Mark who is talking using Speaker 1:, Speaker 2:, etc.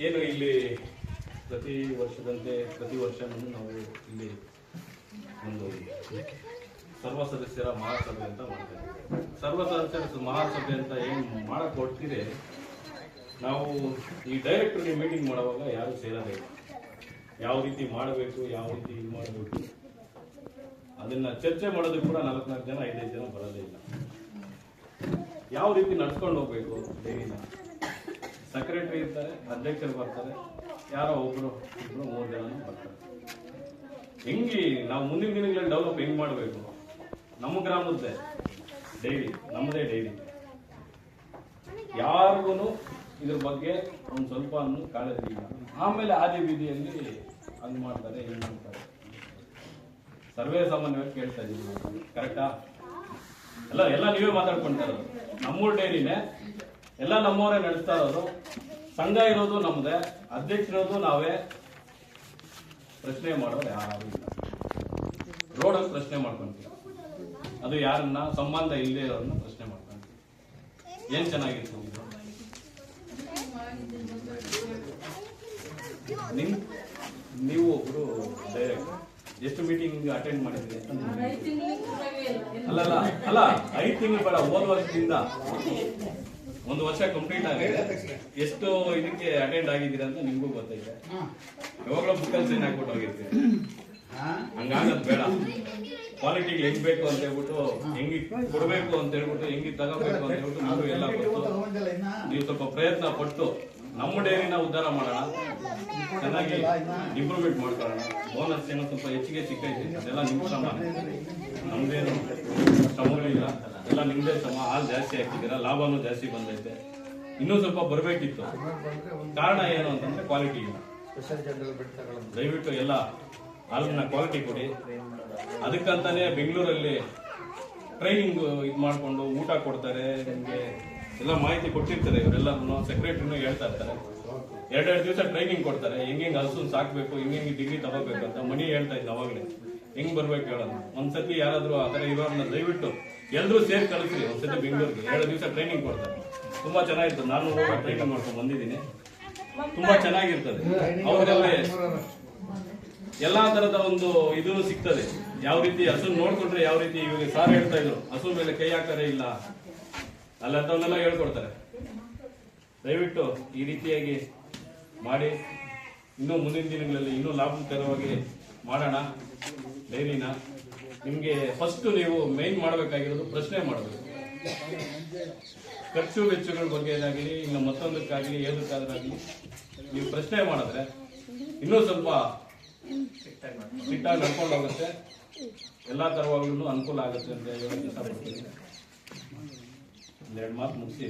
Speaker 1: ಏನು ಇಲ್ಲಿ ಪ್ರತಿ ವರ್ಷದಂತೆ ಪ್ರತಿ ವರ್ಷನೂ ನಾವು ಇಲ್ಲಿ ಒಂದು ಸರ್ವ ಸದಸ್ಯರ ಮಹಾಸಭೆ ಅಂತ ಮಾಡ್ತೇವೆ. ಸರ್ವ ಸದಸ್ಯರ ಮಹಾಸಭೆ ಅಂತ ಏನು ಮಾಡಕ್ಕೆ ಹೊಡ್ತೀರಿ, ನಾವು ಈ ಡೈರೆಕ್ಟರ್ ಮೀಟಿಂಗ್ ಮಾಡುವಾಗ ಯಾರು ಸೇರಬೇಕು, ಯಾವ ರೀತಿ ಮಾಡಬೇಕು, ಯಾವ ರೀತಿ ಇದು ಮಾಡಬೇಕು ಅದನ್ನ ಚರ್ಚೆ ಮಾಡೋದಕ್ಕೆ ಕೂಡ 4 ಜನ 5 ಜನ ಬರೋದೇ ಇಲ್ಲ. ಯಾವ ರೀತಿ ನಡ್ಸ್ಕೊಂಡು ಹೋಗ್ಬೇಕು ಡೈರಿನ, ಸೆಕ್ರೆಟರಿ ಇರ್ತಾರೆ, ಅಧ್ಯಕ್ಷರು ಬರ್ತಾರೆ, ಯಾರೋ ಒಬ್ರು 3 ಜನ ಬರ್ತಾರೆ. ಹೆಂಗಿ ನಾವು ಮುಂದಿನ ದಿನಗಳಲ್ಲಿ ಡೆವಲಪ್ ಹೆಂಗ್ ಮಾಡಬೇಕು, ನಮ್ಮ ಗ್ರಾಮದ್ದೇ ಡೈರಿ, ನಮ್ಮದೇ ಡೈರಿ, ಯಾರಿಗೂ ಇದ್ರ ಬಗ್ಗೆ ಒಂದು ಸ್ವಲ್ಪ ಕಾಳಜಿ ಇಲ್ಲ. ಆಮೇಲೆ ಆದಿ ಬೀದಿಯಲ್ಲಿ ಹಂಗ್ ಮಾಡ್ತಾರೆ, ಹಿಂಗ್ ಮಾಡ್ತಾರೆ. ಸರ್ವೇ ಸಾಮಾನ್ಯವಾಗಿ ಕೇಳ್ತಾ ಇದ್ದೀವಿ, ಕರೆಕ್ಟಾ? ಎಲ್ಲ ನೀವೇ ಮಾತಾಡ್ಕೊಂತಾ ಇರೋದು. ನಮ್ಮೂರ್ ಡೈರಿನೇ, ಎಲ್ಲ ನಮ್ಮವರೇ ನಡೆಸ್ತಾ ಇರೋದು. ಸಂಘ ಇರೋದು ನಮ್ದೇ, ಅಧ್ಯಕ್ಷರಿರೋದು ನಾವೇ. ಪ್ರಶ್ನೆ ಮಾಡೋರು ಯಾರು ಇಲ್ಲ. ರೋಡಲ್ಲಿ ಪ್ರಶ್ನೆ ಮಾಡ್ಕೊಂತೀವಿ, ಅದು ಯಾರನ್ನ ಸಂಬಂಧ ಇಲ್ಲದೆ ಇರೋರನ್ನ ಪ್ರಶ್ನೆ ಮಾಡ್ಕೊಂತೀವಿ. ಏನ್ ಚೆನ್ನಾಗಿತ್ತು ನೀವು ಒಬ್ರು ಡೈರೆಕ್ಟ್ ಎಷ್ಟು ಮೀಟಿಂಗ್ ಅಟೆಂಡ್ ಮಾಡಿದ್ರಿ? ಅಲ್ಲ 5 ತಿಂಗಳು ಬೇಡ, ಹೋದ ವರ್ಷದಿಂದ 1 ವರ್ಷ ಕಂಪ್ಲೀಟ್ ಆಗಿದೆ. ಎಷ್ಟು ಇದಕ್ಕೆ ಅಟೆಂಡ್ ಆಗಿದ್ದೀರಾ ಅಂತ ನಿಮ್ಗೂ ಗೊತ್ತೈತೆ. ಯಾವಾಗಲೂ ಬುಕ್ಕಲ್ಲಿ ಸೈನ್ ಹಾಕ್ಬಿಟ್ಟು ಹೋಗಿರ್ತೀರಿ. ಹಂಗಾಗದ್ ಬೇಡ. ಕ್ವಾಲಿಟಿಗೆ ಹೆಂಗ್ ಬೇಕು ಅಂತ ಹೇಳ್ಬಿಟ್ಟು, ಹೆಂಗಿ ಕೊಡ್ಬೇಕು ಅಂತ ಹೇಳ್ಬಿಟ್ಟು, ಹೆಂಗಿ ತಗೋಬೇಕು ಅಂತ ಹೇಳ್ಬಿಟ್ಟು ನೀವು ಎಲ್ಲ ಗೊತ್ತು. ನೀವು ಸ್ವಲ್ಪ ಪ್ರಯತ್ನ ಪಟ್ಟು ನಮ್ಮ ಡೈರಿನ ಉದ್ಧಾರ ಮಾಡೋಣ, ಚೆನ್ನಾಗಿ ಇಂಪ್ರೂವ್ಮೆಂಟ್ ಮಾಡ್ಕೊಳ್ಳೋಣ. ಬೋನಸ್ ಏನೋ ಸ್ವಲ್ಪ ಹೆಚ್ಚಿಗೆ ಸಿಕ್ಕೈತೆ, ಅದೆಲ್ಲ ನಿಮ್ಮ ಶ್ರಮ, ನಮ್ದೇನು ಶ್ರಮಗಳಿಲ್ಲ, ಎಲ್ಲ ನಿಮ್ದೇ ಶ್ರಮ. ಹಾಲು ಜಾಸ್ತಿ ಹಾಕಿದ್ದೀರಾ, ಲಾಭನೂ ಜಾಸ್ತಿ ಬಂದೈತೆ. ಇನ್ನೂ ಸ್ವಲ್ಪ ಬರಬೇಕಿತ್ತು. ಕಾರಣ ಏನು ಅಂತಂದ್ರೆ ಕ್ವಾಲಿಟಿ ಇಲ್ಲ. ದಯವಿಟ್ಟು ಎಲ್ಲ ಹಾಲಿನ ಕ್ವಾಲಿಟಿ ಕೊಡಿ. ಅದಕ್ಕಂತಾನೆ ಬೆಂಗಳೂರಲ್ಲಿ ಟ್ರೈನಿಂಗ್ ಇದು ಮಾಡ್ಕೊಂಡು ಊಟ ಕೊಡ್ತಾರೆ, ನಿಮ್ಗೆ ಎಲ್ಲ ಮಾಹಿತಿ ಕೊಟ್ಟಿರ್ತಾರೆ. ಇವರೆಲ್ಲರೂ ಸೆಕ್ರೆಟರಿನೂ ಹೇಳ್ತಾ ಇರ್ತಾರೆ. 2 ದಿವಸ ಟ್ರೈನಿಂಗ್ ಕೊಡ್ತಾರೆ, ಹೆಂಗೆ ಹಸುನ್ ಸಾಕ್ಬೇಕು, ಹೆಂಗೆ ಡಿಗ್ರಿ ತಗೋಬೇಕು ಅಂತ. ಮಣಿ ಹೇಳ್ತಾ ಇದ್ದ ಅವಾಗಲೇ, ಹೆಂಗ್ ಬರ್ಬೇಕು ಹೇಳೋದು. ಒಂದ್ಸತಿ ಯಾರಾದ್ರೂ ಆ ತರ ಇರೋರ್ನ ದಯವಿಟ್ಟು ಎಲ್ಲರೂ ಸೇರಿ ಕಳಿಸ್ರಿ ಒಂದ್ಸತಿ ಬೆಂಗಳೂರಿಗೆ. 2 ದಿವಸ ಟ್ರೈನಿಂಗ್ ಕೊಡ್ತಾರೆ, ತುಂಬಾ ಚೆನ್ನಾಗಿರ್ತದೆ. ನಾನು ಹೋಗಿ ಟ್ರೈನಿಂಗ್ ಮಾಡ್ಕೊಂಡು ಬಂದಿದ್ದೀನಿ, ತುಂಬಾ ಚೆನ್ನಾಗಿರ್ತದೆ. ಅವ್ರಲ್ಲಿ ಎಲ್ಲಾ ತರದ ಒಂದು ಇದು ಸಿಗ್ತದೆ. ಯಾವ ರೀತಿ ಹಸು ನೋಡ್ಕೊಂಡ್ರೆ ಯಾವ ರೀತಿ, ಇವಾಗ ಸಾರ್ ಹೇಳ್ತಾ ಇದ್ರು ಹಸು ಮೇಲೆ ಕೈ ಹಾಕರೇ ಇಲ್ಲ, ಅಲ್ಲಂತವನ್ನೆಲ್ಲ ಹೇಳ್ಕೊಡ್ತಾರೆ. ದಯವಿಟ್ಟು ಈ ರೀತಿಯಾಗಿ ಮಾಡಿ, ಇನ್ನೂ ಮುಂದಿನ ದಿನಗಳಲ್ಲಿ ಇನ್ನೂ ಲಾಭಕರವಾಗಿ ಮಾಡೋಣ ಡೈರಿನ. ನಿಮ್ಗೆ ಫಸ್ಟ್ ನೀವು ಮೇನ್ ಮಾಡಬೇಕಾಗಿರೋದು ಪ್ರಶ್ನೆ ಮಾಡಬೇಕು. ಖರ್ಚು ವೆಚ್ಚಗಳ ಬಗ್ಗೆ ಏನಾಗಲಿ, ಇನ್ನು ಮತ್ತೊಂದಕ್ಕಾಗಲಿ ಯಾವುದಕ್ಕಾದ್ರಾಗಲಿ ನೀವು ಪ್ರಶ್ನೆ ಮಾಡಿದ್ರೆ ಇನ್ನೂ ಸ್ವಲ್ಪ ಸಿಟ್ಟಾಗಿ ನಡ್ಕೊಂಡು ಹೋಗುತ್ತೆ. ಎಲ್ಲಾ ತರವಾಗ್ಲೂ ಅನುಕೂಲ ಆಗುತ್ತೆ ಅಂತ ಹೇಳಕ್ಕೆ ಇಷ್ಟಪಡ್ತೀನಿ. 2 ಮಾತು ಮುಗಿಸಿ